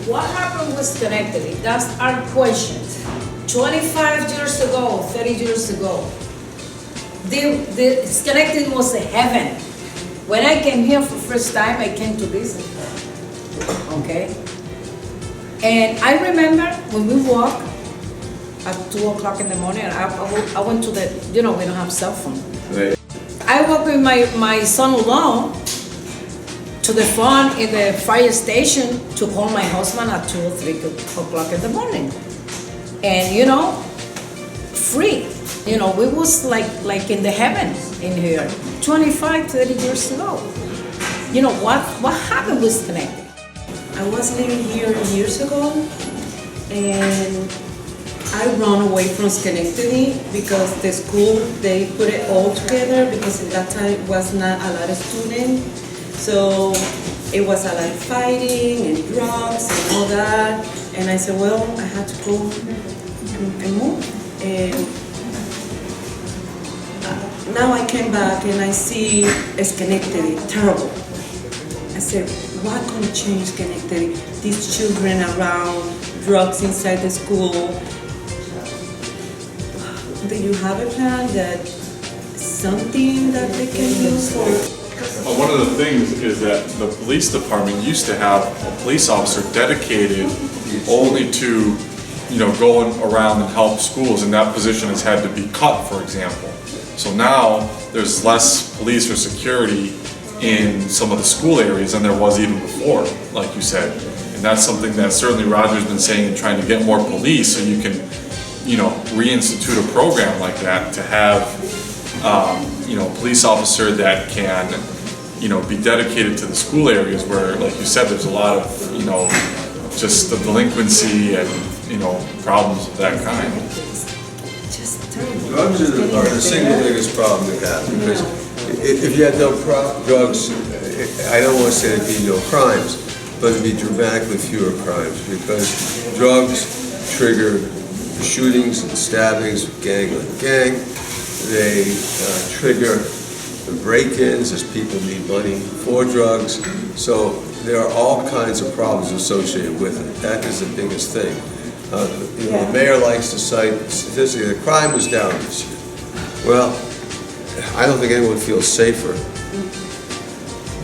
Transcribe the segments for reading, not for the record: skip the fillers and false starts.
What happened with Schenectady? That's our question. 25 years ago, 30 years ago, the Schenectady was a heaven. When I came here for the first time, I came to visit. Okay? And I remember when we walk at 2 o'clock in the morning, I went to the, we don't have cell phone. Right. I walked with my son-in-law to the phone in the fire station to call my husband at 2 or 3 o'clock in the morning. And free. We was like in the heaven in here, 25, 30 years ago. What happened with Schenectady? I was living here years ago, and I ran away from Schenectady because the school, they put it all together because at that time was not a lot of students. So it was a lot of fighting and drugs and all that. And I said, well, I had to go and move. And now I came back and I see Schenectady, terrible. I said, what can change Schenectady? These children around, drugs inside the school. Do you have a plan that something that they can do for? Well, one of the things is that the police department used to have a police officer dedicated only to, going around and help schools, and that position has had to be cut, for example. So now there's less police or security in some of the school areas than there was even before, like you said. And that's something that certainly Roger's been saying and trying to get more police so you can, reinstitute a program like that to have, a police officer that can, be dedicated to the school areas where, like you said, there's a lot of, just the delinquency and, problems of that kind. Drugs are the single biggest problem we have, because if you had no drugs, I don't want to say there'd be no crimes, but it'd be dramatically fewer crimes, because drugs trigger shootings and stabbings, gang on gang. They trigger the break-ins as people need money for drugs. So there are all kinds of problems associated with it. That is the biggest thing. The mayor likes to cite statistically that crime was down this year. Well, I don't think anyone feels safer.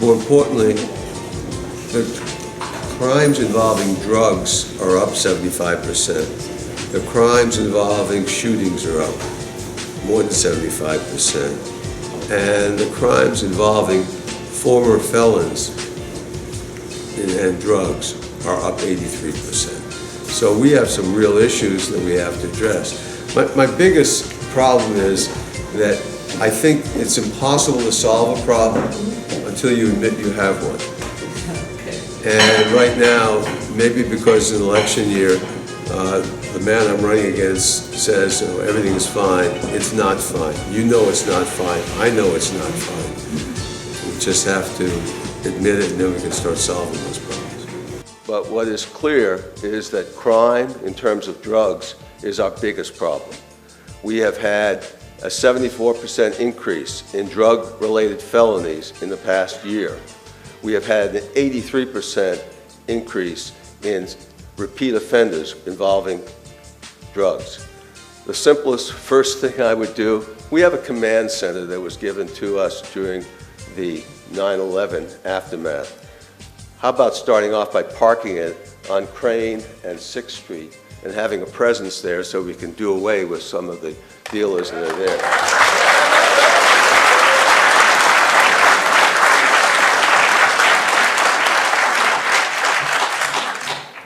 More importantly, the crimes involving drugs are up 75%. The crimes involving shootings are up more than 75%. And the crimes involving former felons and drugs are up 83%. So we have some real issues that we have to address. My biggest problem is that I think it's impossible to solve a problem until you admit you have one. And right now, maybe because it's an election year, the man I'm running against says everything is fine. It's not fine. You know it's not fine. I know it's not fine. We just have to admit it, and then we can start solving those problems. But what is clear is that crime, in terms of drugs, is our biggest problem. We have had a 74% increase in drug-related felonies in the past year. We have had an 83% increase in repeat offenders involving drugs. The simplest first thing I would do, we have a command center that was given to us during the 9/11 aftermath. How about starting off by parking it on Crane and 6th Street and having a presence there so we can do away with some of the dealers that are there.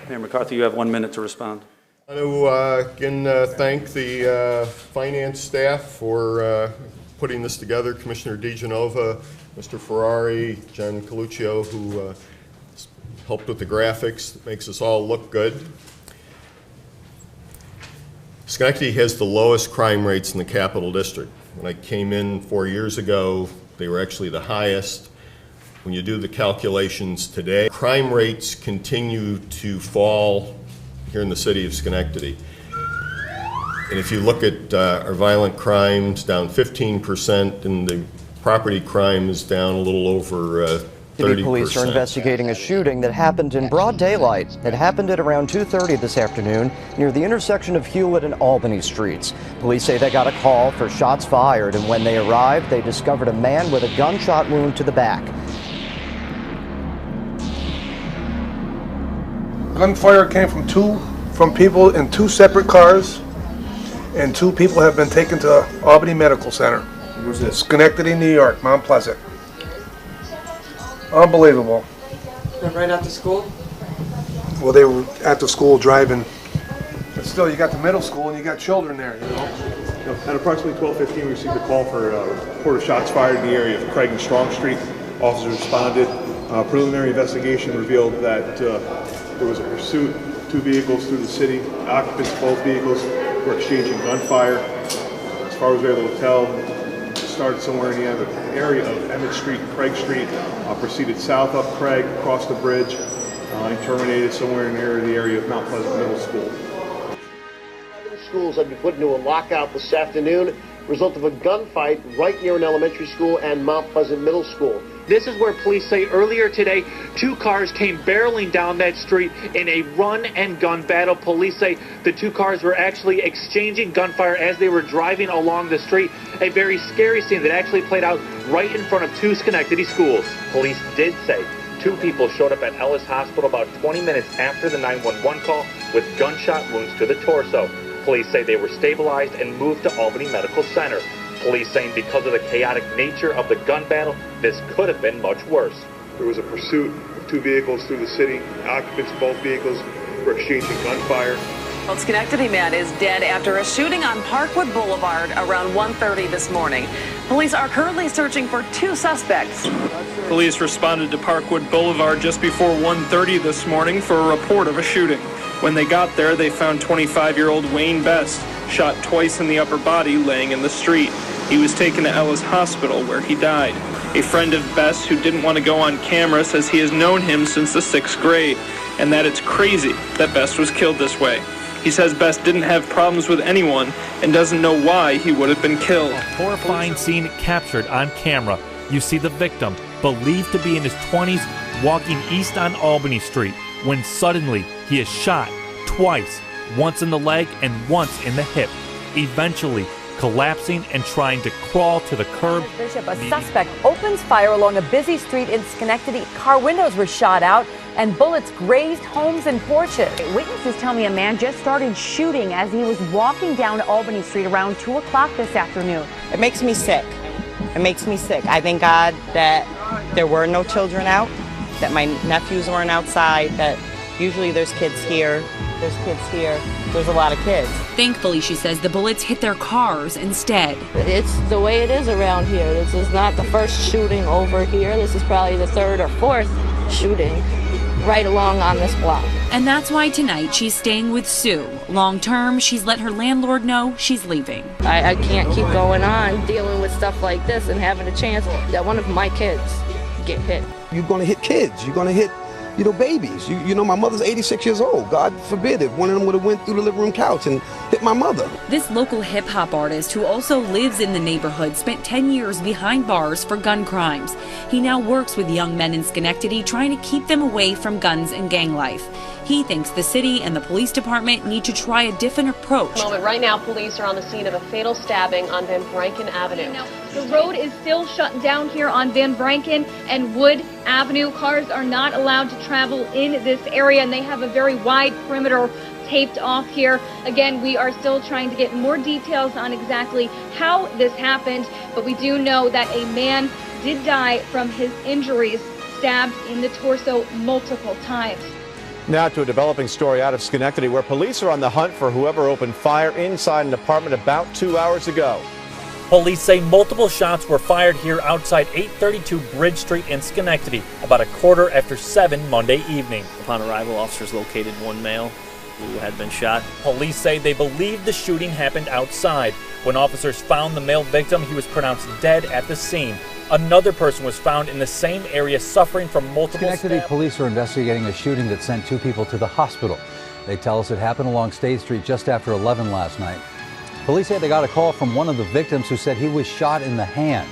Mayor McCarthy, you have 1 minute to respond. I want to again thank the finance staff for putting this together, Commissioner DeGenova, Mr. Ferrari, John Coluccio, who helped with the graphics that makes us all look good. Schenectady has the lowest crime rates in the Capital District. When I came in 4 years ago, they were actually the highest. When you do the calculations today, crime rates continue to fall here in the city of Schenectady. And if you look at our violent crimes, down 15%, and the property crime is down a little over 30%. Police are investigating a shooting that happened in broad daylight. It happened at around 2:30 this afternoon near the intersection of Hewlett and Albany Streets. Police say they got a call for shots fired, and when they arrived, they discovered a man with a gunshot wound to the back. Gunfire came from people in 2 separate cars, and 2 people have been taken to Albany Medical Center. Where's this? Schenectady, New York, Mount Pleasant. Unbelievable. Right after school? Well, they were at the school driving, but still, you got the middle school and you got children there, you know? At approximately 12:15, we received a call for a report of shots fired in the area of Craig and Strong Street. Officers responded. Preliminary investigation revealed that there was a pursuit, 2 vehicles through the city. Occupants of both vehicles were exchanging gunfire. As far as we were able to tell, it started somewhere in the area of Emmett Street and Craig Street, proceeded south up Craig, across the bridge, and terminated somewhere near the area of Mount Pleasant Middle School. Schools have been put into a lockout this afternoon, result of a gunfight right near an elementary school and Mount Pleasant Middle School. This is where police say earlier today, 2 cars came barreling down that street in a run and gun battle. Police say the 2 cars were actually exchanging gunfire as they were driving along the street. A very scary scene that actually played out right in front of 2 Schenectady schools. Police did say 2 people showed up at Ellis Hospital about 20 minutes after the 911 call with gunshot wounds to the torso. Police say they were stabilized and moved to Albany Medical Center. Police saying because of the chaotic nature of the gun battle, this could have been much worse. There was a pursuit of 2 vehicles through the city. Occupants of both vehicles were exchanging gunfire. Well, Schenectady man is dead after a shooting on Parkwood Boulevard around 1:30 this morning. Police are currently searching for 2 suspects. Police responded to Parkwood Boulevard just before 1:30 this morning for a report of a shooting. When they got there, they found 25-year-old Wayne Best shot twice in the upper body laying in the street. He was taken to Ellis Hospital where he died. A friend of Best who didn't want to go on camera says he has known him since the 6th grade and that it's crazy that Best was killed this way. He says Best didn't have problems with anyone and doesn't know why he would have been killed. A horrifying scene captured on camera. You see the victim, believed to be in his 20s, walking east on Albany Street when suddenly he is shot twice, once in the leg and once in the hip, eventually collapsing and trying to crawl to the curb. Bishop, a suspect opens fire along a busy street in Schenectady. Car windows were shot out and bullets grazed homes and porches. Witnesses tell me a man just started shooting as he was walking down Albany Street around 2 o'clock this afternoon. It makes me sick. It makes me sick. I thank God that there were no children out, that my nephews weren't outside, that usually there's kids here, there's a lot of kids. Thankfully, she says, the bullets hit their cars instead. It's the way it is around here. This is not the first shooting over here. This is probably the 3rd or 4th shooting right along on this block. And that's why tonight she's staying with Sue. Long term, she's let her landlord know she's leaving. I can't keep going on dealing with stuff like this and having a chance that one of my kids get hit. You're going to hit kids. You're going to hit babies. You know, my mother's 86 years old. God forbid if one of them would have went through the living room couch and hit my mother. This local hip-hop artist who also lives in the neighborhood spent 10 years behind bars for gun crimes. He now works with young men in Schenectady trying to keep them away from guns and gang life. He thinks the city and the police department need to try a different approach. Right now, police are on the scene of a fatal stabbing on Van Branken Avenue. The road is still shut down here on Van Branken and Wood Avenue. Cars are not allowed to travel in this area, and they have a very wide perimeter taped off here. Again, we are still trying to get more details on exactly how this happened, but we do know that a man did die from his injuries, stabbed in the torso multiple times. Now to a developing story out of Schenectady where police are on the hunt for whoever opened fire inside an apartment about 2 hours ago. Police say multiple shots were fired here outside 832 Bridge Street in Schenectady about 7:15 Monday evening. Upon arrival, officers located one male who had been shot. Police say they believe the shooting happened outside. When officers found the male victim, he was pronounced dead at the scene. Another person was found in the same area suffering from multiple Schenectady stab. police are investigating a shooting that sent 2 people to the hospital. They tell us it happened along State Street just after 11 last night. Police say they got a call from one of the victims who said he was shot in the hand.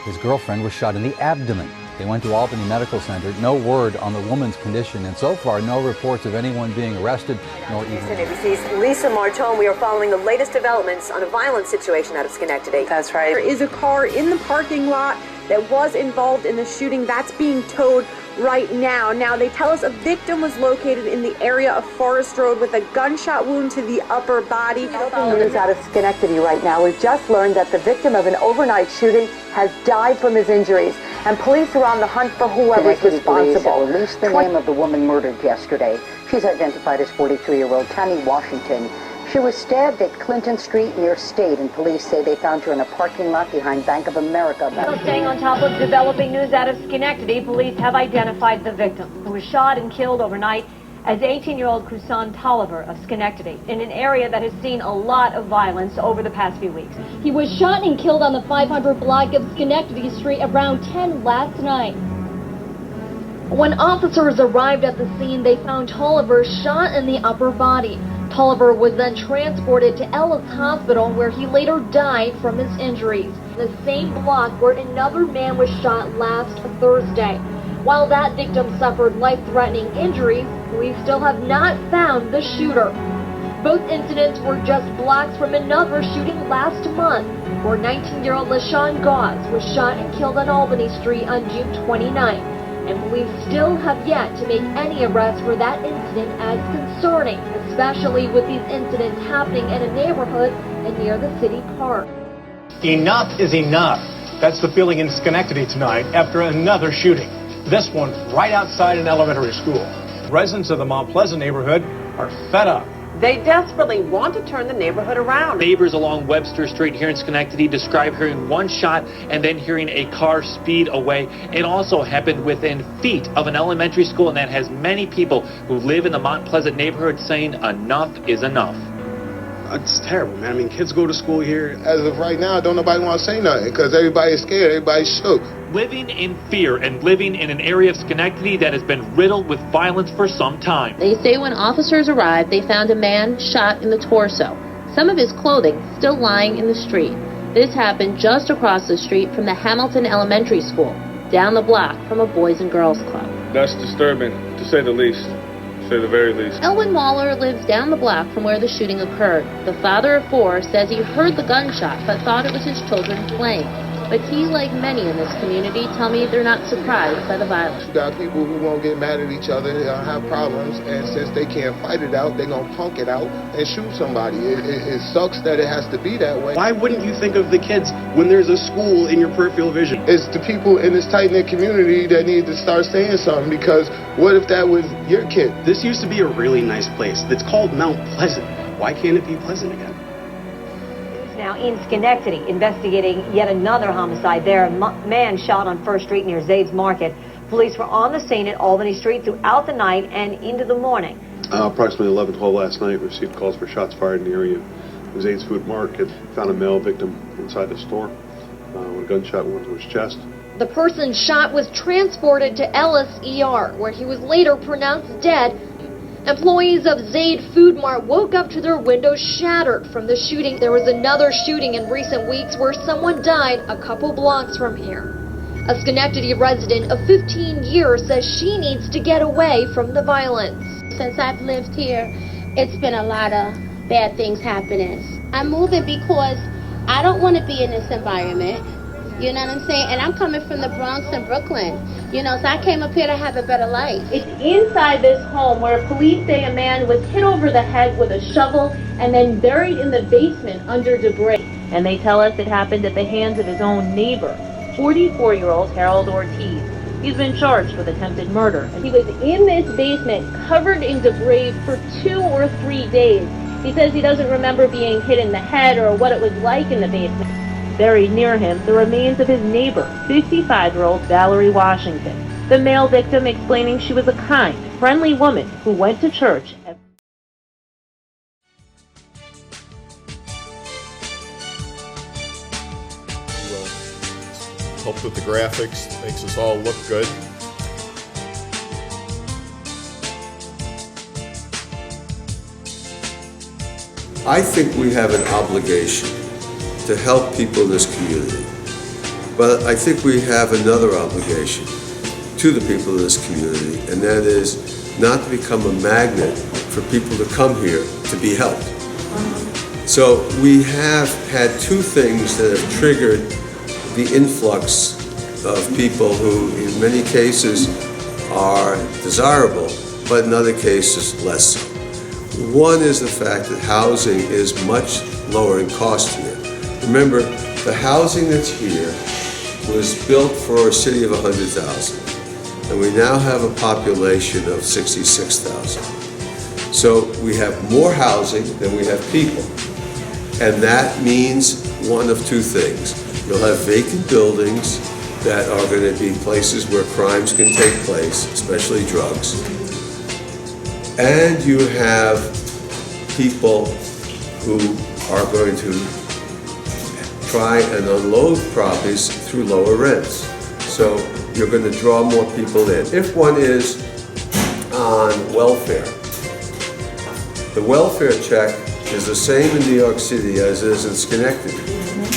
His girlfriend was shot in the abdomen. They went to Albany Medical Center. No word on the woman's condition, and so far, no reports of anyone being arrested, nor even... ABC's Lisa Martone, we are following the latest developments on a violent situation out of Schenectady. That's right. There is a car in the parking lot that was involved in the shooting. That's being towed right now. Now, they tell us a victim was located in the area of Forest Road with a gunshot wound to the upper body. News out of Schenectady right now. We've just learned that the victim of an overnight shooting has died from his injuries, and police are on the hunt for whoever's responsible. Released the name of the woman murdered yesterday. She's identified as 43-year-old Tammy Washington. She was stabbed at Clinton Street near State, and police say they found her in a parking lot behind Bank of America. Still staying on top of developing news out of Schenectady, police have identified the victim, who was shot and killed overnight as 18-year-old Kusan Tolliver of Schenectady, in an area that has seen a lot of violence over the past few weeks. He was shot and killed on the 500 block of Schenectady Street around 10 last night. When officers arrived at the scene, they found Tolliver shot in the upper body. Tolliver was then transported to Ellis Hospital, where he later died from his injuries. The same block where another man was shot last Thursday. While that victim suffered life-threatening injuries, police still have not found the shooter. Both incidents were just blocks from another shooting last month, where 19-year-old LaShawn Gauze was shot and killed on Albany Street on June 29th. And police still have yet to make any arrests for that incident as concerning, especially with these incidents happening in a neighborhood and near the city park. Enough is enough. That's the feeling in Schenectady tonight after another shooting. This one right outside an elementary school. Residents of the Mount Pleasant neighborhood are fed up. They desperately want to turn the neighborhood around. Neighbors along Webster Street here in Schenectady describe hearing one shot and then hearing a car speed away. It also happened within feet of an elementary school, and that has many people who live in the Mount Pleasant neighborhood saying enough is enough. It's terrible, man. I mean, kids go to school here. As of right now, don't nobody want to say nothing because everybody's scared, everybody's shook. Living in fear and living in an area of Schenectady that has been riddled with violence for some time. They say when officers arrived, they found a man shot in the torso. Some of his clothing still lying in the street. This happened just across the street from the Hamilton Elementary School, down the block from a Boys and Girls Club. That's disturbing, to say the least. To say the very least. Elwin Waller lives down the block from where the shooting occurred. The father of four says he heard the gunshot but thought it was his children playing. But he, like many in this community, tell me they're not surprised by the violence. You got people who won't get mad at each other, they don't have problems, and since they can't fight it out, they're going to punk it out and shoot somebody. It sucks that it has to be that way. Why wouldn't you think of the kids when there's a school in your peripheral vision? It's the people in this tight-knit community that need to start saying something, because what if that was your kid? This used to be a really nice place. It's called Mount Pleasant. Why can't it be Pleasant again? Now in Schenectady, investigating yet another homicide there. A man shot on First Street near Zade's Market. Police were on the scene at Albany Street throughout the night and into the morning. Approximately 11:12 last night, we received calls for shots fired in the area of Zade's Food Market. Found a male victim inside the store with a gunshot wound to his chest. The person shot was transported to Ellis ER, where he was later pronounced dead. Employees of Zade Food Mart woke up to their windows shattered from the shooting. There was another shooting in recent weeks where someone died a couple blocks from here. A Schenectady resident of 15 years says she needs to get away from the violence. Since I've lived here, it's been a lot of bad things happening. I'm moving because I don't want to be in this environment. You know what I'm saying? And I'm coming from the Bronx and Brooklyn. You know, so I came up here to have a better life. It's inside this home where police say a man was hit over the head with a shovel and then buried in the basement under debris. And they tell us it happened at the hands of his own neighbor, 44-year-old Harold Ortiz. He's been charged with attempted murder. And he was in this basement covered in debris for 2 or 3 days. He says he doesn't remember being hit in the head or what it was like in the basement. Buried near him, the remains of his neighbor, 55-year-old Valerie Washington. The male victim explaining she was a kind, friendly woman who went to church. Help with the graphics, makes us all look good. I think we have an obligation to help people in this community. But I think we have another obligation, to the people of this community, and that is not to become a magnet for people to come here to be helped. So we have had two things that have triggered the influx of people who in many cases are desirable, but in other cases less so. One is the fact that housing is much lower in cost here. Remember, the housing that's here was built for a city of 100,000, and we now have a population of 66,000. So we have more housing than we have people, and that means one of two things. You'll have vacant buildings that are going to be places where crimes can take place, especially drugs. And you have people who are going to try and unload properties through lower rents. So you're going to draw more people in. If one is on welfare, the welfare check is the same in New York City as it is in Schenectady.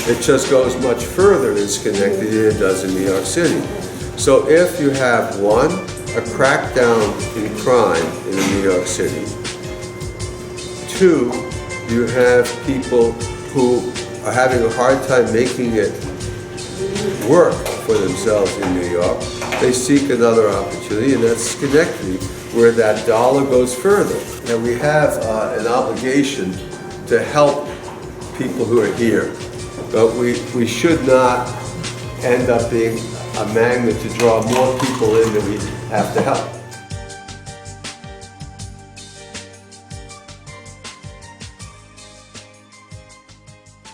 It just goes much further in Schenectady than it does in New York City. So if you have, one, a crackdown in crime in New York City, two, you have people who are having a hard time making it work for themselves in New York, they seek another opportunity, and that's Schenectady, where that dollar goes further. And we have an obligation to help people who are here. But we should not end up being a magnet to draw more people in than we have to help.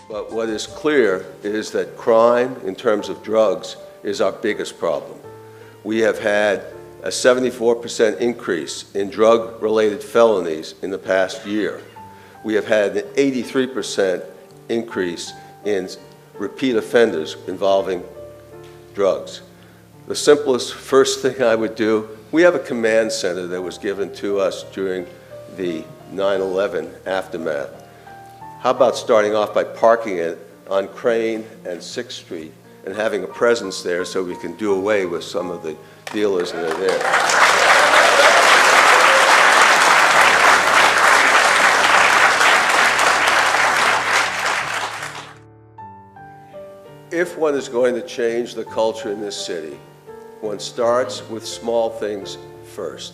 But what is clear is that crime, in terms of drugs, is our biggest problem. We have had a 74% increase in drug-related felonies in the past year. We have had an 83% increase in repeat offenders involving drugs. The simplest first thing I would do, we have a command center that was given to us during the 9/11 aftermath. How about starting off by parking it on Crane and 6th Street and having a presence there so we can do away with some of the dealers that are there. If one is going to change the culture in this city, one starts with small things first.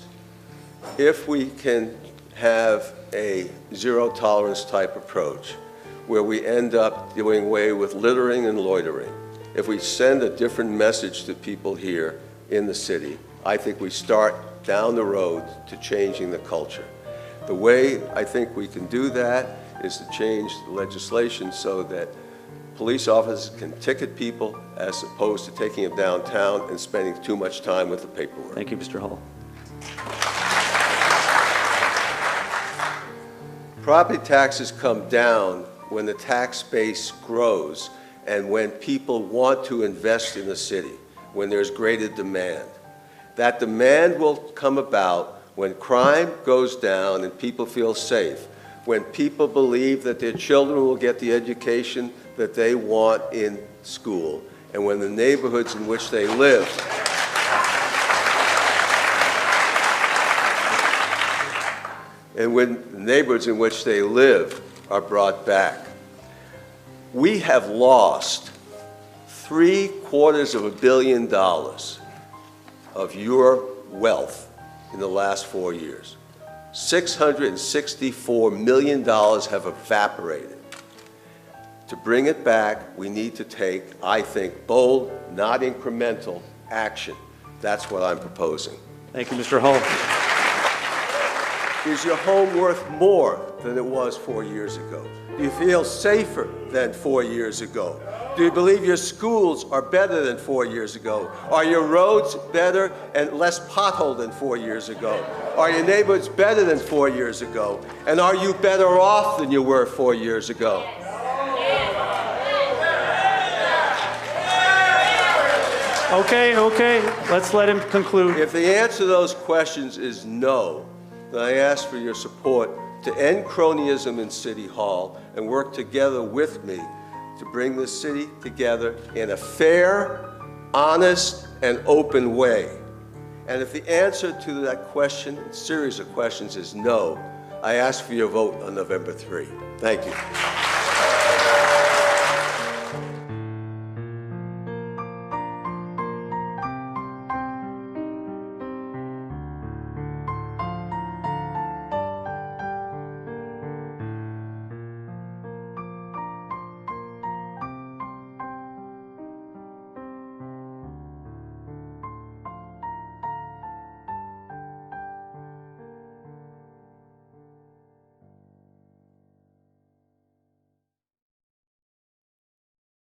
If we can have a zero-tolerance type approach where we end up doing away with littering and loitering, if we send a different message to people here in the city, I think we start down the road to changing the culture. The way I think we can do that is to change the legislation so that police officers can ticket people as opposed to taking them downtown and spending too much time with the paperwork. Thank you, Mr. Hall. Property taxes come down when the tax base grows and when people want to invest in the city, when there's greater demand. That demand will come about when crime goes down and people feel safe, when people believe that their children will get the education that they want in school, and when the neighborhoods in which they live are brought back. We have lost $750 million of your wealth in the last 4 years. $664 million have evaporated. To bring it back, we need to take, I think, bold, not incremental action. That's what I'm proposing. Thank you, Mr. Hall. Is your home worth more than it was 4 years ago? Do you feel safer than 4 years ago? Do you believe your schools are better than 4 years ago? Are your roads better and less potholed than 4 years ago? Are your neighborhoods better than 4 years ago? And are you better off than you were 4 years ago? Okay, let's let him conclude. If the answer to those questions is no, then I ask for your support to end cronyism in City Hall and work together with me to bring the city together in a fair, honest, and open way. And if the answer to that question, series of questions, is no, I ask for your vote on November 3. Thank you.